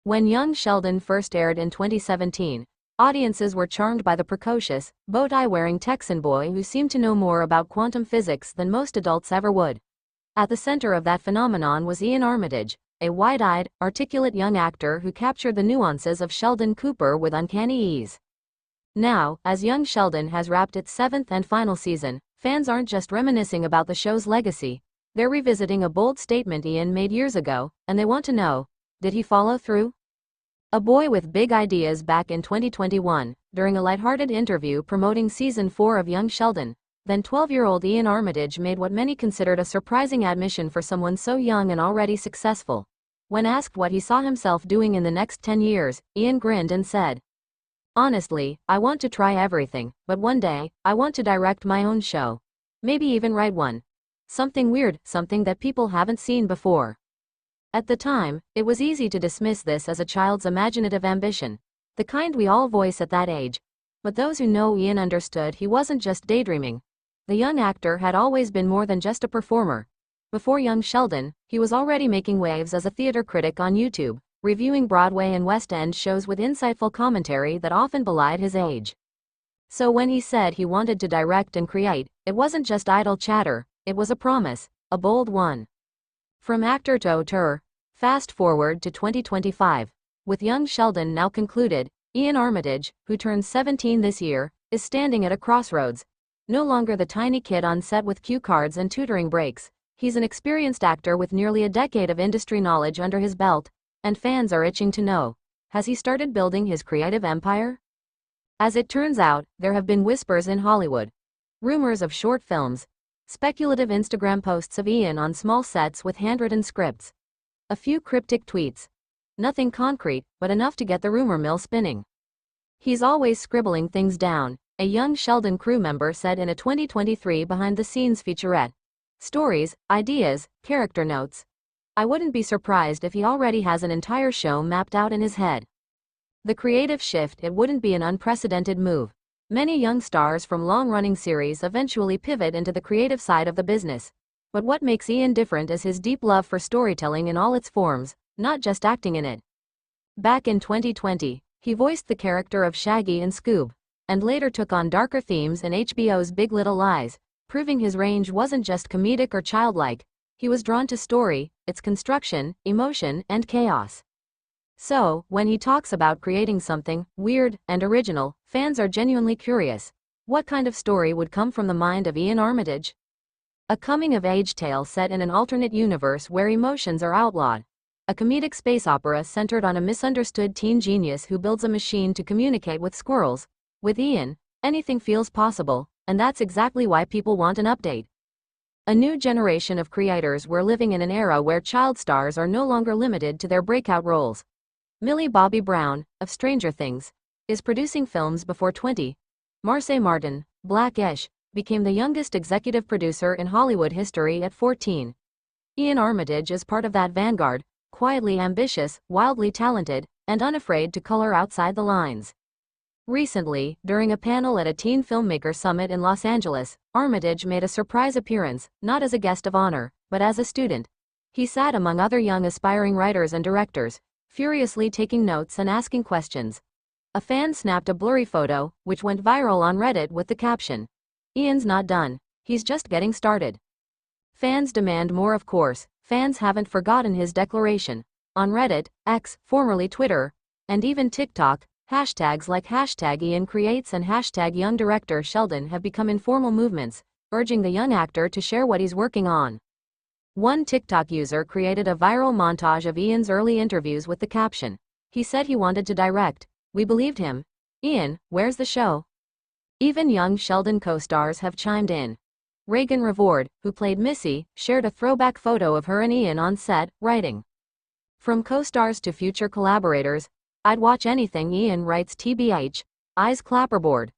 When Young Sheldon first aired in 2017, audiences were charmed by the precocious, bow-tie-wearing Texan boy who seemed to know more about quantum physics than most adults ever would. At the center of that phenomenon was Iain Armitage, a wide-eyed, articulate young actor who captured the nuances of Sheldon Cooper with uncanny ease. Now, as Young Sheldon has wrapped its 7th and final season, fans aren't just reminiscing about the show's legacy, they're revisiting a bold statement Iain made years ago, and they want to know, did he follow through? A boy with big ideas. Back in 2021, during a lighthearted interview promoting Season 4 of Young Sheldon, then 12-year-old Iain Armitage made what many considered a surprising admission for someone so young and already successful. When asked what he saw himself doing in the next 10 years, Iain grinned and said, "Honestly, I want to try everything, but one day, I want to direct my own show. Maybe even write one. Something weird, something that people haven't seen before." At the time, it was easy to dismiss this as a child's imaginative ambition, the kind we all voice at that age. But those who know Iain understood he wasn't just daydreaming. The young actor had always been more than just a performer. Before Young Sheldon, he was already making waves as a theater critic on YouTube, reviewing Broadway and West End shows with insightful commentary that often belied his age. So when he said he wanted to direct and create, it wasn't just idle chatter, it was a promise, a bold one. From actor to auteur, fast forward to 2025. With Young Sheldon now concluded, Iain Armitage, who turns 17 this year, is standing at a crossroads. No longer the tiny kid on set with cue cards and tutoring breaks, he's an experienced actor with nearly a decade of industry knowledge under his belt, and fans are itching to know, has he started building his creative empire? As it turns out, there have been whispers in Hollywood. Rumors of short films, speculative Instagram posts of Iain on small sets with handwritten scripts. A few cryptic tweets. Nothing concrete, but enough to get the rumor mill spinning. "He's always scribbling things down," a Young Sheldon crew member said in a 2023 behind-the-scenes featurette. "Stories, ideas, character notes. I wouldn't be surprised if he already has an entire show mapped out in his head." The creative shift, it wouldn't be an unprecedented move. Many young stars from long-running series eventually pivot into the creative side of the business. But what makes Iain different is his deep love for storytelling in all its forms, not just acting in it. Back in 2020, he voiced the character of Shaggy in Scoob, and later took on darker themes in HBO's Big Little Lies, proving his range wasn't just comedic or childlike. He was drawn to story, its construction, emotion, and chaos. So, when he talks about creating something weird and original, fans are genuinely curious. What kind of story would come from the mind of Iain Armitage? A coming-of-age tale set in an alternate universe where emotions are outlawed. A comedic space opera centered on a misunderstood teen genius who builds a machine to communicate with squirrels. With Iain, anything feels possible, and that's exactly why people want an update. A new generation of creators. We're living in an era where child stars are no longer limited to their breakout roles. Millie Bobby Brown, of Stranger Things, is producing films before 20. Marseille Martin, Black-ish, became the youngest executive producer in Hollywood history at 14. Iain Armitage is part of that vanguard, quietly ambitious, wildly talented, and unafraid to color outside the lines. Recently, during a panel at a teen filmmaker summit in Los Angeles, Armitage made a surprise appearance, not as a guest of honor, but as a student. He sat among other young aspiring writers and directors, furiously taking notes and asking questions. A fan snapped a blurry photo, which went viral on Reddit with the caption, "Iain's not done, he's just getting started." Fans demand more, of course. Fans haven't forgotten his declaration. On Reddit, X, formerly Twitter, and even TikTok, hashtags like #IainCreates and #YoungDirector Sheldon have become informal movements, urging the young actor to share what he's working on. One TikTok user created a viral montage of Iain's early interviews with the caption, "He said he wanted to direct. We believed him. Iain, where's the show?" Even Young Sheldon co-stars have chimed in. Reagan Revord, who played Missy, shared a throwback photo of her and Iain on set, writing, "From co-stars to future collaborators, I'd watch anything Iain writes. TBH, eyes clapperboard."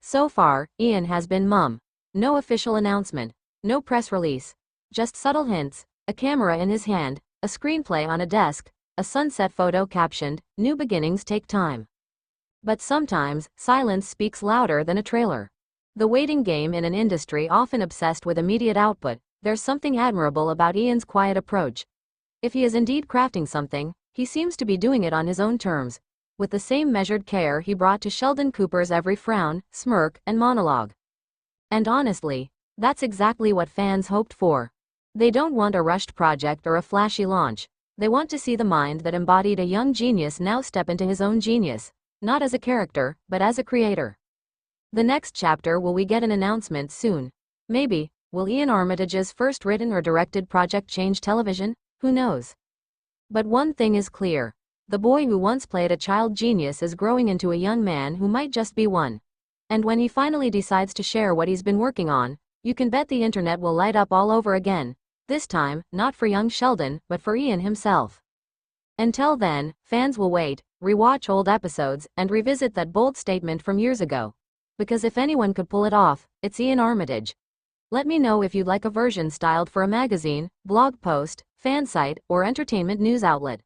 So far, Iain has been mum. No official announcement, no press release. Just subtle hints, a camera in his hand, a screenplay on a desk, a sunset photo captioned, "New beginnings take time." But sometimes, silence speaks louder than a trailer. The waiting game in an industry often obsessed with immediate output, there's something admirable about Iain's quiet approach. If he is indeed crafting something, He seems to be doing it on his own terms, with the same measured care he brought to Sheldon Cooper's every frown, smirk, and monologue. And honestly, that's exactly what fans hoped for. They don't want a rushed project or a flashy launch. They want to see the mind that embodied a young genius now step into his own genius, not as a character, but as a creator. The next chapter, will we get an announcement soon? Maybe. Will Iain Armitage's first written or directed project change television? Who knows? But one thing is clear. The boy who once played a child genius is growing into a young man who might just be one. And when he finally decides to share what he's been working on, you can bet the internet will light up all over again. This time, not for young Sheldon, but for Iain himself. Until then, fans will wait, rewatch old episodes, and revisit that bold statement from years ago. Because if anyone could pull it off, it's Iain Armitage. Let me know if you'd like a version styled for a magazine, blog post, fan site, or entertainment news outlet.